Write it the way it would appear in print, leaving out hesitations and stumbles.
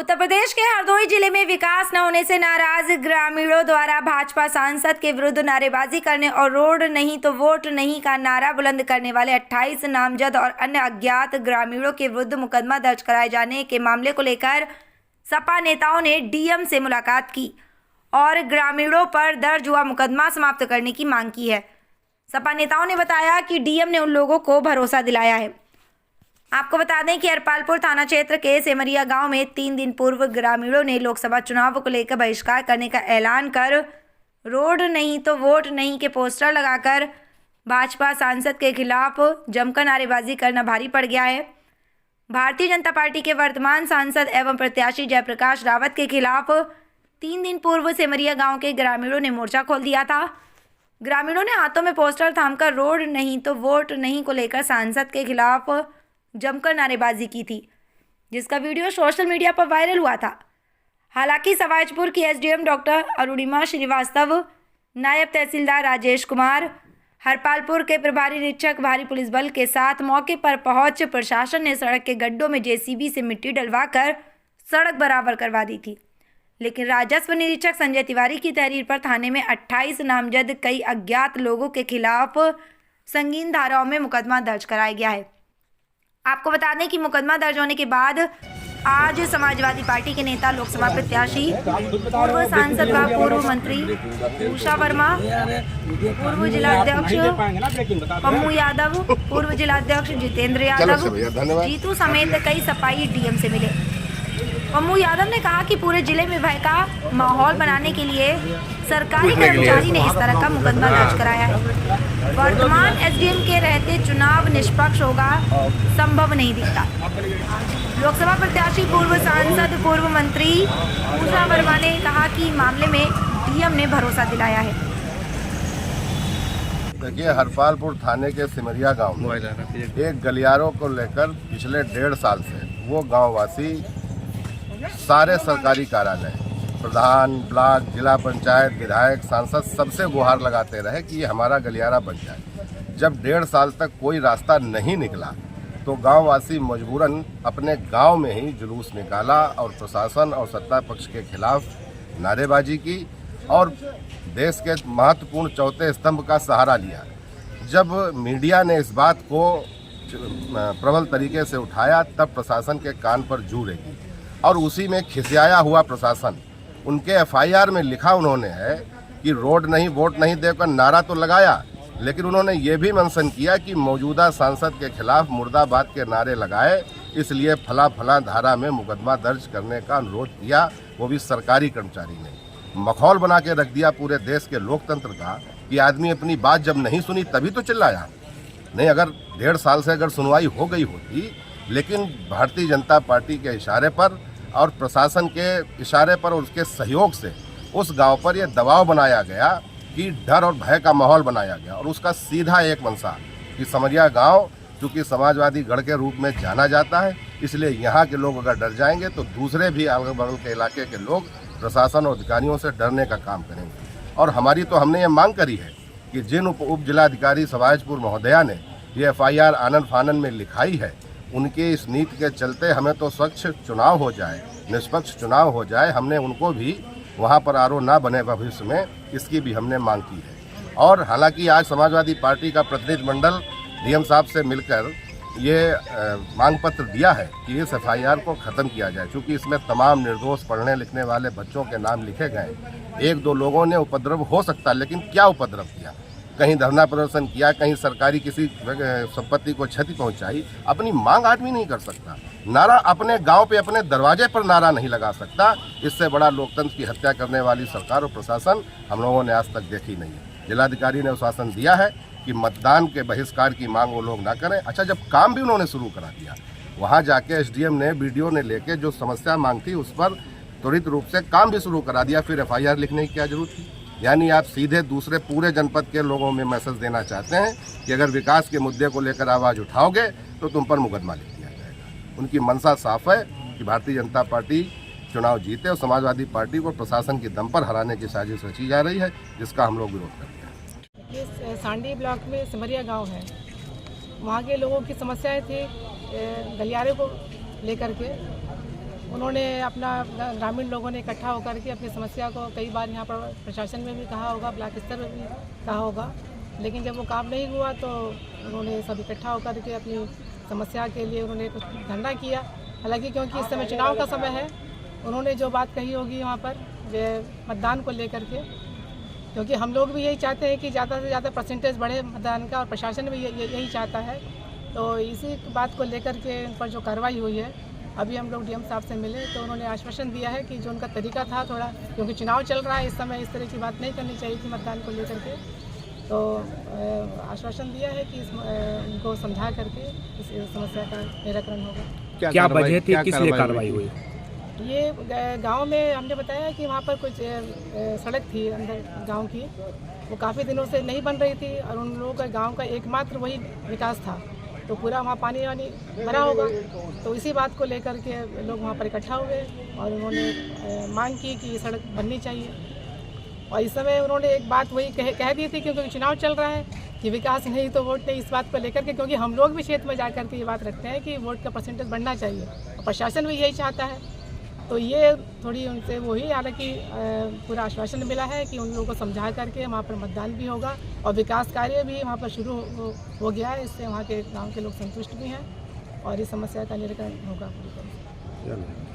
उत्तर प्रदेश के हरदोई जिले में विकास न होने से नाराज ग्रामीणों द्वारा भाजपा सांसद के विरुद्ध नारेबाजी करने और रोड नहीं तो वोट नहीं का नारा बुलंद करने वाले 28 नामजद और अन्य अज्ञात ग्रामीणों के विरुद्ध मुकदमा दर्ज कराए जाने के मामले को लेकर सपा नेताओं ने डीएम से मुलाकात की और ग्रामीणों पर दर्ज हुआ मुकदमा समाप्त करने की मांग की है। सपा नेताओं ने बताया कि डीएम ने उन लोगों को भरोसा दिलाया है। आपको बता दें कि हरपालपुर थाना क्षेत्र के सेमरिया गांव में 3 दिन पूर्व ग्रामीणों ने लोकसभा चुनाव को लेकर बहिष्कार करने का ऐलान कर रोड नहीं तो वोट नहीं के पोस्टर लगाकर भाजपा सांसद के खिलाफ जमकर नारेबाजी करना भारी पड़ गया है। भारतीय जनता पार्टी के वर्तमान सांसद एवं प्रत्याशी जयप्रकाश रावत के खिलाफ 3 दिन पूर्व सेमरिया गाँव के ग्रामीणों ने मोर्चा खोल दिया था। ग्रामीणों ने हाथों में पोस्टर थामकर रोड नहीं तो वोट नहीं को लेकर सांसद के खिलाफ जमकर नारेबाजी की थी, जिसका वीडियो सोशल मीडिया पर वायरल हुआ था। हालांकि सवाईजपुर की एसडीएम डॉक्टर अरुणिमा श्रीवास्तव, नायब तहसीलदार राजेश कुमार, हरपालपुर के प्रभारी निरीक्षक भारी पुलिस बल के साथ मौके पर पहुंच प्रशासन ने सड़क के गड्ढों में जेसीबी से मिट्टी डलवाकर सड़क बराबर करवा दी थी। लेकिन राजस्व निरीक्षक संजय तिवारी की तहरीर पर थाने में 28 नामजद कई अज्ञात लोगों के खिलाफ संगीन धाराओं में मुकदमा दर्ज कराया गया है। आपको बता दें कि मुकदमा दर्ज होने के बाद आज समाजवादी पार्टी के नेता लोकसभा प्रत्याशी पूर्व सांसद व पूर्व मंत्री उषा वर्मा, पूर्व जिलाध्यक्ष पम्मू यादव, पूर्व जिलाध्यक्ष जितेंद्र यादव, जीतू समेत कई सपाई डीएम से मिले। पम्मू यादव ने कहा कि पूरे जिले में भय का माहौल बनाने के लिए सरकारी कर्मचारी ने इस तरह का मुकदमा दर्ज कराया है। वर्तमान एसडीएम के रहते चुनाव निष्पक्ष होगा संभव नहीं दिखता। लोकसभा प्रत्याशी पूर्व सांसद पूर्व मंत्री उषा वर्मा ने कहा कि मामले में डीएम ने भरोसा दिलाया है। देखिए, हरपालपुर थाने के सिमरिया गांव में एक गलियारों को लेकर पिछले 1.5 साल से वो गांववासी सारे सरकारी कार्यालय, प्रधान, ब्लॉक, जिला पंचायत, विधायक, सांसद सबसे गुहार लगाते रहे कि ये हमारा गलियारा बन जाए। जब 1.5 साल तक कोई रास्ता नहीं निकला तो गांववासी मजबूरन अपने गांव में ही जुलूस निकाला और प्रशासन और सत्ता पक्ष के खिलाफ नारेबाजी की और देश के महत्वपूर्ण चौथे स्तंभ का सहारा लिया। जब मीडिया ने इस बात को प्रबल तरीके से उठाया तब प्रशासन के कान पर जू रेंगी और उसी में खिसियाया हुआ प्रशासन, उनके एफआईआर में लिखा उन्होंने है कि रोड नहीं वोट नहीं देकर नारा तो लगाया, लेकिन उन्होंने ये भी मेंशन किया कि मौजूदा सांसद के खिलाफ मुर्दाबाद के नारे लगाए, इसलिए फला फला धारा में मुकदमा दर्ज करने का अनुरोध किया, वो भी सरकारी कर्मचारी ने। माहौल बना के रख दिया पूरे देश के लोकतंत्र का कि आदमी अपनी बात जब नहीं सुनी तभी तो चिल्लाया। नहीं, अगर 1.5 साल से अगर सुनवाई हो गई होती, लेकिन भारतीय जनता पार्टी के इशारे पर और प्रशासन के इशारे पर और उसके सहयोग से उस गांव पर यह दबाव बनाया गया कि डर और भय का माहौल बनाया गया और उसका सीधा एक मंशा कि समरिया गांव चूँकि समाजवादी गढ़ के रूप में जाना जाता है, इसलिए यहाँ के लोग अगर डर जाएंगे तो दूसरे भी अगल बगल के इलाके के लोग प्रशासन और अधिकारियों से डरने का काम करेंगे। और हमने ये मांग करी है कि जिन उप जिलाधिकारी सवाईजपुर महोदया ने ये एफआईआर आनन फानन में लिखाई है, उनके इस नीति के चलते हमें तो स्वच्छ चुनाव हो जाए, निष्पक्ष चुनाव हो जाए। हमने उनको भी वहाँ पर आरओ ना बने भविष्य में, इसकी भी हमने मांग की है। और हालांकि आज समाजवादी पार्टी का प्रतिनिधि मंडल डीएम साहब से मिलकर ये मांग पत्र दिया है कि इस एफआईआर को ख़त्म किया जाए, क्योंकि इसमें तमाम निर्दोष पढ़ने लिखने वाले बच्चों के नाम लिखे गए। 1-2 लोगों ने उपद्रव हो सकता, लेकिन क्या उपद्रव किया? कहीं धरना प्रदर्शन किया, कहीं सरकारी किसी संपत्ति को क्षति पहुंचाई। अपनी मांग आदमी नहीं कर सकता, नारा अपने गांव पे अपने दरवाजे पर नारा नहीं लगा सकता। इससे बड़ा लोकतंत्र की हत्या करने वाली सरकार और प्रशासन हम लोगों ने आज तक देखी नहीं है। जिलाधिकारी ने आश्वासन दिया है कि मतदान के बहिष्कार की मांग वो लोग ना करें। अच्छा, जब काम भी उन्होंने शुरू करा दिया, वहाँ जाके एसडीएम ने वीडियो ने लेके जो समस्या मांग थी उस पर त्वरित रूप से काम भी शुरू करा दिया, फिर एफआईआर लिखने की क्या जरूरत थी? यानी आप सीधे दूसरे पूरे जनपद के लोगों में मैसेज देना चाहते हैं कि अगर विकास के मुद्दे को लेकर आवाज़ उठाओगे तो तुम पर मुकदमा लिख दिया जाएगा। उनकी मंशा साफ है कि भारतीय जनता पार्टी चुनाव जीते और समाजवादी पार्टी को प्रशासन की दम पर हराने की साजिश रची जा रही है, जिसका हम लोग विरोध करते हैं। ये सांडी ब्लॉक में सिमरिया गांव है, वहाँ के लोगों की समस्याएं थी गलियारे को लेकर के। उन्होंने अपना ग्रामीण लोगों ने इकट्ठा होकर के अपनी समस्या को कई बार यहाँ पर प्रशासन में भी कहा होगा, ब्लॉक स्तर पर भी कहा होगा, लेकिन जब वो काम नहीं हुआ तो उन्होंने सब इकट्ठा होकर के अपनी समस्या के लिए उन्होंने कुछ धरना किया। हालांकि क्योंकि इस समय चुनाव का समय है, उन्होंने जो बात कही होगी वहाँ पर वे मतदान को लेकर के, क्योंकि हम लोग भी यही चाहते हैं कि ज़्यादा से ज़्यादा परसेंटेज बढ़े मतदान का और प्रशासन भी यही चाहता है। तो इसी बात को लेकर के इन पर जो कार्रवाई हुई है, अभी हम लोग डीएम साहब से मिले तो उन्होंने आश्वासन दिया है कि जो उनका तरीका था थोड़ा, क्योंकि चुनाव चल रहा है इस समय, इस तरह की बात नहीं करनी चाहिए थी मतदान को लेकर के, तो आश्वासन दिया है कि इनको समझा करके इस समस्या का निराकरण होगा। क्या वजह थी, किस लिए कार्रवाई हुई? ये गांव में हमने बताया कि वहाँ पर कुछ सड़क थी अंदर गांव की, वो काफ़ी दिनों से नहीं बन रही थी और उन लोगों का गांव का एकमात्र वही विकास था, तो पूरा वहाँ पानी वानी भरा होगा। तो इसी बात को लेकर के लोग वहाँ पर इकट्ठा हुए और उन्होंने मांग की कि ये सड़क बननी चाहिए। और इस समय उन्होंने एक बात वही कह दी थी, क्योंकि चुनाव चल रहा है कि विकास नहीं तो वोट नहीं, इस बात को लेकर के, क्योंकि हम लोग भी क्षेत्र में जाकर के ये बात रखते हैं कि वोट का परसेंटेज बढ़ना चाहिए और प्रशासन भी यही चाहता है। तो ये थोड़ी उनसे वही, हालांकि पूरा आश्वासन मिला है कि उन लोगों को समझा करके वहाँ पर मतदान भी होगा और विकास कार्य भी वहाँ पर शुरू हो गया है। इससे वहाँ के गांव के लोग संतुष्ट भी हैं और इस समस्या का निराकरण होगा पूरी तरह से।